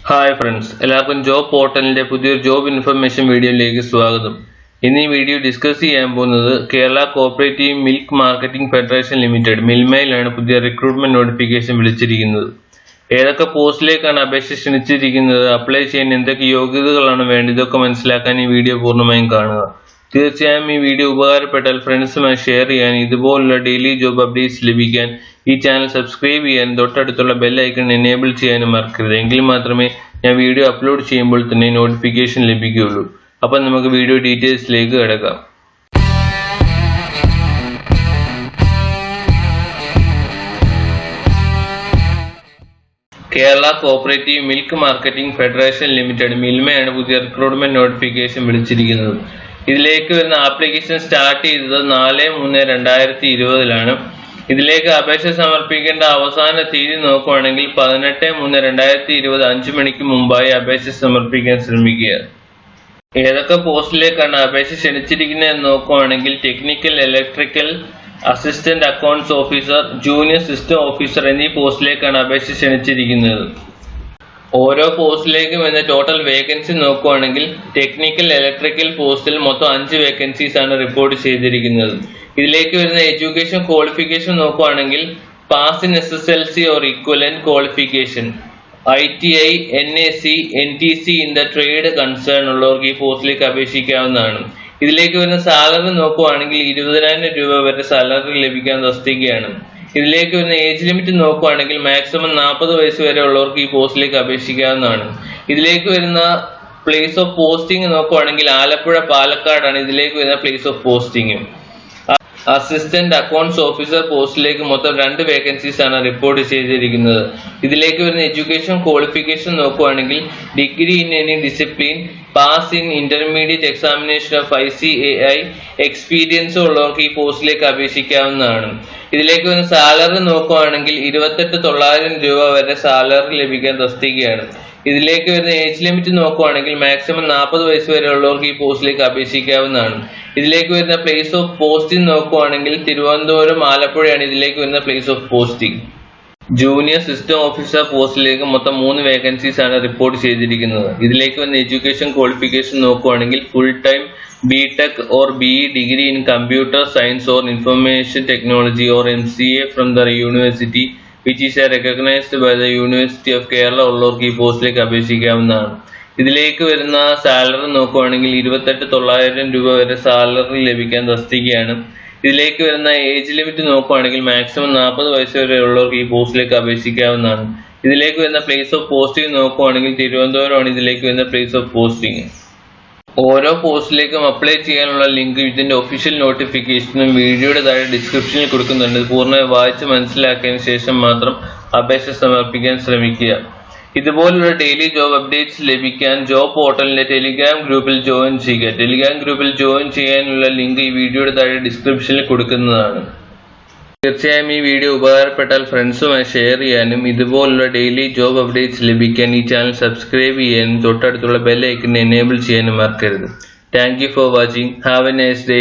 Hi friends, എല്ലാവർക്കും job പോർട്ടലിന്റെ പുതിയൊരു job information വീഡിയോയിലേക്ക് സ്വാഗതം. ഇന്ന് ഈ വീഡിയോ ഡിസ്കസ് ചെയ്യാൻ പോകുന്നത് Kerala cooperative milk marketing federation limited മിൽമയിലാണ് പുതിയ റിക്രൂട്ട്മെന്റ് നോട്ടിഫിക്കേഷൻ വിളിച്ചിരിക്കുന്നത്. ഏതൊക്കെ പോസ്റ്റിലേക്കാണ് അപേക്ഷ ക്ഷണിച്ചിരിക്കുന്നത്, അപ്ലൈ ചെയ്യാൻ എന്തൊക്കെ യോഗ്യതകളാണ് വേണ്ടത്, ഇതൊക്കെ മനസ്സിലാക്കാൻ ഈ വീഡിയോ പൂർണ്ണമായും കാണുക. തീർച്ചയായും ഈ വീഡിയോ ഉപകാരപ്പെട്ടാൽ ഫ്രണ്ട്സുമായി ഷെയർ ചെയ്യാൻ, ഇതുപോലുള്ള ഡെയിലി ജോബ് അപ്ഡേറ്റ്സ് ലഭിക്കാൻ ഈ ചാനൽ സബ്സ്ക്രൈബ് ചെയ്യാൻ, തൊട്ടടുത്തുള്ള ബെൽ ഐക്കൺ എനേബിൾ ചെയ്യാനും മറക്കരുത്. എങ്കിൽ മാത്രമേ ഞാൻ വീഡിയോ അപ്ലോഡ് ചെയ്യുമ്പോൾ തന്നെ നോട്ടിഫിക്കേഷൻ ലഭിക്കുകയുള്ളൂ. അപ്പം നമുക്ക് വീഡിയോ ഡീറ്റെയിൽസിലേക്ക് കിടക്കാം. Kerala cooperative milk marketing federation limited മിൽമയാണ് പുതിയ റിക്രൂട്ട്മെന്റ് നോട്ടിഫിക്കേഷൻ വിളിച്ചിരിക്കുന്നത്. ഇതിലേക്ക് വരുന്ന ആപ്ലിക്കേഷൻ സ്റ്റാർട്ട് ചെയ്തത് 4/3/2020 ഇതിലേക്ക് അപേക്ഷ സമർപ്പിക്കേണ്ട അവസാന തീയതി നോക്കുകയാണെങ്കിൽ 18/3/2020 5 മണിക്ക് മുമ്പായി അപേക്ഷ സമർപ്പിക്കാൻ ശ്രമിക്കുക. ഏതൊക്കെ പോസ്റ്റിലേക്കാണ് അപേക്ഷ ക്ഷണിച്ചിരിക്കുന്നത് നോക്കുകയാണെങ്കിൽ technical electrical assistant accounts officer, junior system officer എന്നീ പോസ്റ്റിലേക്കാണ് അപേക്ഷ ക്ഷണിച്ചിരിക്കുന്നത്. ഓരോ പോസ്റ്റിലേക്കും വരുന്ന ടോട്ടൽ വേക്കൻസി നോക്കുകയാണെങ്കിൽ ടെക്നിക്കൽ ഇലക്ട്രിക്കൽ പോസ്റ്റിൽ മൊത്തം 5 വേക്കൻസീസ് ആണ് റിപ്പോർട്ട് ചെയ്തിരിക്കുന്നത്. ഇതിലേക്ക് വരുന്ന എഡ്യൂക്കേഷൻ ക്വാളിഫിക്കേഷൻ നോക്കുകയാണെങ്കിൽ pass in SSLC or equivalent qualification, ITI, NAC, NTC in the trade concern ഉള്ളവർക്ക് ഈ പോസ്റ്റിലേക്ക് അപേക്ഷിക്കാവുന്നതാണ്. ഇതിലേക്ക് വരുന്ന സാലറി നോക്കുകയാണെങ്കിൽ 20,000 രൂപ വരെ സാലറി ലഭിക്കാൻ തസ്തികയാണ്. ഇതിലേക്ക് വരുന്ന ഏജ് ലിമിറ്റ് നോക്കുകയാണെങ്കിൽ മാക്സിമം 40 വയസ്സ് വരെ ഉള്ളവർക്ക് ഈ പോസ്റ്റിലേക്ക് അപേക്ഷിക്കാവുന്നതാണ്. ഇതിലേക്ക് വരുന്ന പ്ലേസ് ഓഫ് പോസ്റ്റിംഗ് നോക്കുകയാണെങ്കിൽ ആലപ്പുഴ, പാലക്കാടാണ് ഇതിലേക്ക് വരുന്ന place of posting. Assistant accounts officer പോസ്റ്റിലേക്ക് മൊത്തം 2 വേക്കൻസീസ് ആണ് റിപ്പോർട്ട് ചെയ്തിരിക്കുന്നത്. ഇതിലേക്ക് വരുന്ന എഡ്യൂക്കേഷൻ ക്വാളിഫിക്കേഷൻ നോക്കുകയാണെങ്കിൽ degree in any discipline, pass in intermediate examination of ICAI, experience ഉള്ളവർക്ക് ഈ പോസ്റ്റിലേക്ക് അപേക്ഷിക്കാവുന്നതാണ്. ഇതിലേക്ക് വരുന്ന സാലറി നോക്കുകയാണെങ്കിൽ 28,900 രൂപ വരെ സാലറി ലഭിക്കാൻ തസ്തികയാണ്. ഇതിലേക്ക് വരുന്ന ഏജ് ലിമിറ്റ് നോക്കുകയാണെങ്കിൽ മാക്സിമം 40 വയസ്സ് വരെ ഉള്ളവർക്ക് ഈ പോസ്റ്റിലേക്ക് അപേക്ഷിക്കാവുന്നതാണ്. ഇതിലേക്ക് വരുന്ന പ്ലേസ് ഓഫ് പോസ്റ്റിംഗ് നോക്കുകയാണെങ്കിൽ തിരുവനന്തപുരം, ആലപ്പുഴയാണ് ഇതിലേക്ക് വരുന്ന place of posting. Junior system officer പോസ്റ്റിലേക്ക് മൊത്തം 3 വേക്കൻസീസ് ആണ് റിപ്പോർട്ട് ചെയ്തിരിക്കുന്നത്. ഇതിലേക്ക് വരുന്ന എഡ്യൂക്കേഷൻ ക്വാളിഫിക്കേഷൻ നോക്കുകയാണെങ്കിൽ full time BTech or BE degree in computer science or information technology or MCA from the university which is recognized by the University of Kerala ഉള്ളവർക്ക് ഈ പോസ്റ്റിലേക്ക് അപേക്ഷിക്കാവുന്നതാണ്. ഇതിലേക്ക് വരുന്ന സാലറി നോക്കുകയാണെങ്കിൽ 28,900 രൂപ വരെ സാലറി ലഭിക്കാൻ തസ്തികയാണ്. ഇതിലേക്ക് വരുന്ന ഏജ് ലിമിറ്റ് നോക്കുകയാണെങ്കിൽ മാക്സിമം 40 വയസ്സ് വരെ ഉള്ളവർക്ക് ഈ പോസ്റ്റിലേക്ക് അപേക്ഷിക്കാവുന്നതാണ്. ഇതിലേക്ക് വരുന്ന പ്ലേസ് ഓഫ് പോസ്റ്റിംഗ് നോക്കുകയാണെങ്കിൽ തിരുവനന്തപുരമാണ് ഇതിലേക്ക് വരുന്ന പ്ലേസ് ഓഫ് പോസ്റ്റിംഗ്. ഓരോ പോസ്റ്റിലേക്കും അപ്ലൈ ചെയ്യാനുള്ള ലിങ്ക് ഇതിന്റെ ഒഫീഷ്യൽ നോട്ടിഫിക്കേഷനും വീഡിയോയുടെ താഴെ ഡിസ്ക്രിപ്ഷനിൽ കൊടുക്കുന്നുണ്ട്. പൂർണ്ണമായി വായിച്ച് മനസ്സിലാക്കിയതിനു ശേഷം മാത്രം അപേക്ഷ സമർപ്പിക്കാൻ ശ്രമിക്കുക. ഇതുപോലുള്ള ഡെയിലി ജോബ് അപ്ഡേറ്റ്സ് ലഭിക്കാൻ ജോബ് പോർട്ടലിന്റെ ടെലിഗ്രാം ഗ്രൂപ്പിൽ ജോയിൻ ചെയ്യുക. ടെലിഗ്രാം ഗ്രൂപ്പിൽ ജോയിൻ ചെയ്യാനുള്ള ലിങ്ക് ഈ വീഡിയോയുടെ താഴെ ഡിസ്ക്രിപ്ഷനിൽ കൊടുക്കുന്നതാണ്. തീർച്ചയായും ഈ വീഡിയോ ഉപകാരപ്പെട്ടാൽ ഫ്രണ്ട്സുമായി ഷെയർ ചെയ്യാനും, ഇതുപോലുള്ള ഡെയിലി ജോബ് അപ്ഡേറ്റ്സ് ലഭിക്കാൻ ഈ ചാനൽ സബ്സ്ക്രൈബ് ചെയ്യാനും, തൊട്ടടുത്തുള്ള ബെൽ ഐക്കൺ എനേബിൾ ചെയ്യാനും മറക്കരുത്. Thank you for watching. Have A nice day.